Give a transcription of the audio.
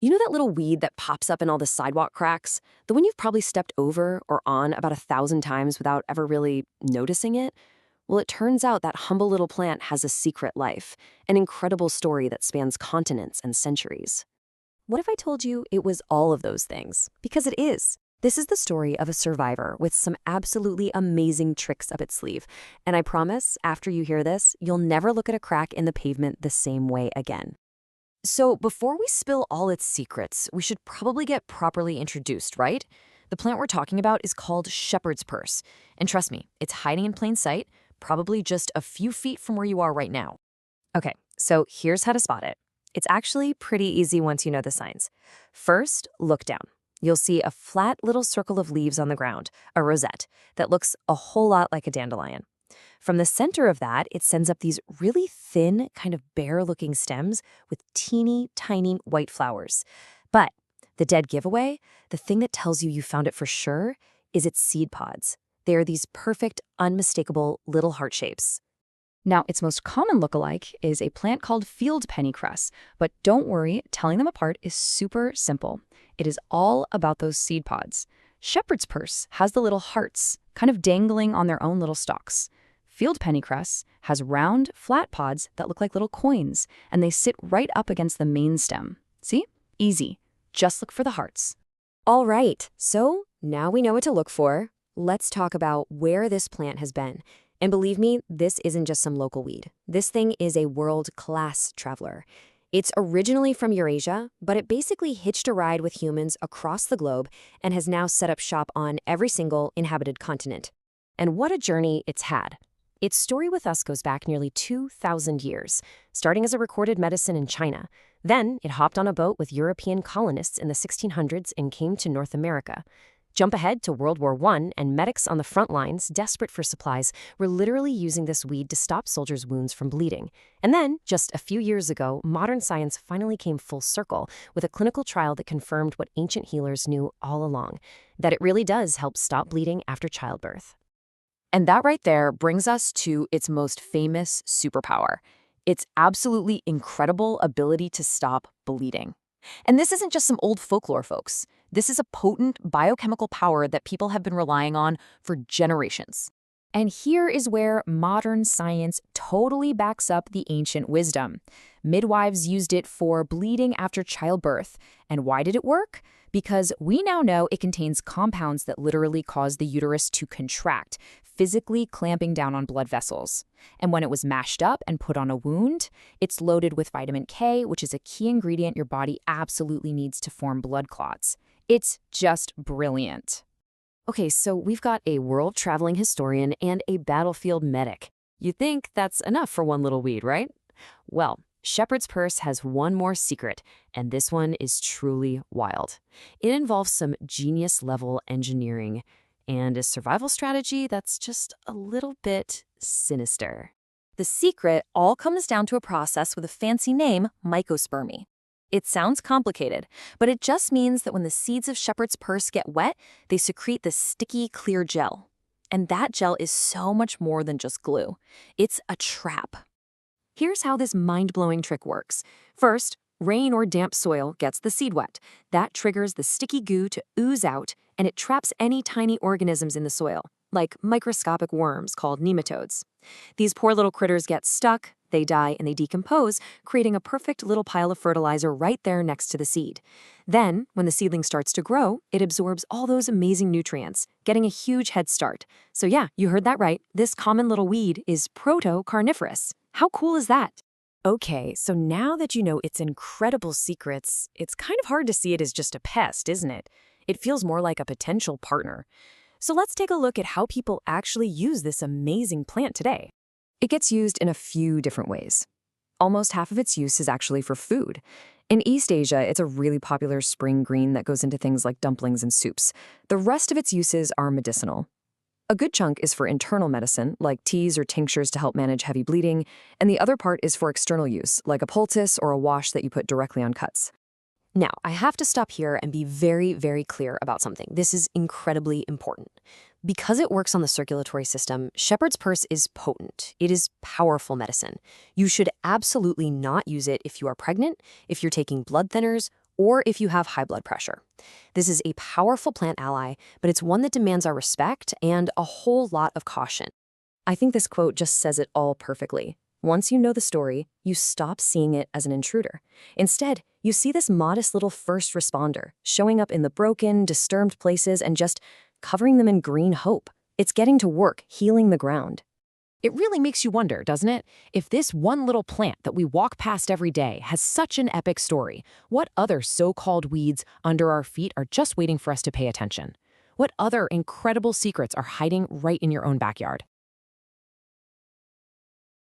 You know that little weed that pops up in all the sidewalk cracks? The one you've probably stepped over or on about 1,000 times without ever really noticing it? Well, it turns out that humble little plant has a secret life, an incredible story that spans continents and centuries. What if I told you it was all of those things? Because it is. This is the story of a survivor with some absolutely amazing tricks up its sleeve. And I promise, after you hear this, you'll never look at a crack in the pavement the same way again. So, before we spill all its secrets, we should probably get properly introduced, right? The plant we're talking about is called shepherd's purse. And trust me, it's hiding in plain sight, probably just a few feet from where you are right now. Okay, so here's how to spot it. It's actually pretty easy once you know the signs. First, look down. You'll see a flat little circle of leaves on the ground, a rosette, that looks a whole lot like a dandelion. From the center of that, it sends up these really thin, kind of bare-looking stems with teeny, tiny white flowers. But the dead giveaway, the thing that tells you found it for sure, is its seed pods. They are these perfect, unmistakable little heart shapes. Now, its most common lookalike is a plant called field pennycress, but don't worry, telling them apart is super simple. It is all about those seed pods. Shepherd's purse has the little hearts, kind of dangling on their own little stalks. Field pennycress has round, flat pods that look like little coins, and they sit right up against the main stem. See? Easy. Just look for the hearts. All right, so now we know what to look for. Let's talk about where this plant has been. And believe me, this isn't just some local weed. This thing is a world-class traveler. It's originally from Eurasia, but it basically hitched a ride with humans across the globe and has now set up shop on every single inhabited continent. And what a journey it's had. Its story with us goes back nearly 2,000 years, starting as a recorded medicine in China. Then it hopped on a boat with European colonists in the 1600s and came to North America. Jump ahead to World War I, and medics on the front lines, desperate for supplies, were literally using this weed to stop soldiers' wounds from bleeding. And then, just a few years ago, modern science finally came full circle with a clinical trial that confirmed what ancient healers knew all along, that it really does help stop bleeding after childbirth. And that right there brings us to its most famous superpower, its absolutely incredible ability to stop bleeding. And this isn't just some old folklore, folks. This is a potent biochemical power that people have been relying on for generations. And here is where modern science totally backs up the ancient wisdom. Midwives used it for bleeding after childbirth. And why did it work? Because we now know it contains compounds that literally cause the uterus to contract, physically clamping down on blood vessels. And when it was mashed up and put on a wound, it's loaded with vitamin K, which is a key ingredient your body absolutely needs to form blood clots. It's just brilliant. Okay, so we've got a world-traveling historian and a battlefield medic. You'd think that's enough for one little weed, right? Well, shepherd's purse has one more secret, and this one is truly wild. It involves some genius-level engineering and a survival strategy that's just a little bit sinister. The secret all comes down to a process with a fancy name, mycospermy. It sounds complicated, but it just means that when the seeds of shepherd's purse get wet, they secrete this sticky, clear gel. And that gel is so much more than just glue. It's a trap. Here's how this mind-blowing trick works. First, rain or damp soil gets the seed wet. That triggers the sticky goo to ooze out, and it traps any tiny organisms in the soil, like microscopic worms called nematodes. These poor little critters get stuck, they die, and they decompose, creating a perfect little pile of fertilizer right there next to the seed. Then, when the seedling starts to grow, it absorbs all those amazing nutrients, getting a huge head start. So yeah, you heard that right. This common little weed is proto-carnivorous. How cool is that? Okay, so now that you know its incredible secrets, it's kind of hard to see it as just a pest, isn't it? It feels more like a potential partner. So let's take a look at how people actually use this amazing plant today. It gets used in a few different ways. Almost half of its use is actually for food. In East Asia, it's a really popular spring green that goes into things like dumplings and soups. The rest of its uses are medicinal. A good chunk is for internal medicine, like teas or tinctures to help manage heavy bleeding, and the other part is for external use, like a poultice or a wash that you put directly on cuts. Now, I have to stop here and be very, very clear about something. This is incredibly important. Because it works on the circulatory system, shepherd's purse is potent. It is powerful medicine. You should absolutely not use it if you are pregnant, if you're taking blood thinners, or if you have high blood pressure. This is a powerful plant ally, but it's one that demands our respect and a whole lot of caution. I think this quote just says it all perfectly. Once you know the story, you stop seeing it as an intruder. Instead, you see this modest little first responder, showing up in the broken, disturbed places and just covering them in green hope. It's getting to work, healing the ground. It really makes you wonder, doesn't it? If this one little plant that we walk past every day has such an epic story, what other so-called weeds under our feet are just waiting for us to pay attention? What other incredible secrets are hiding right in your own backyard?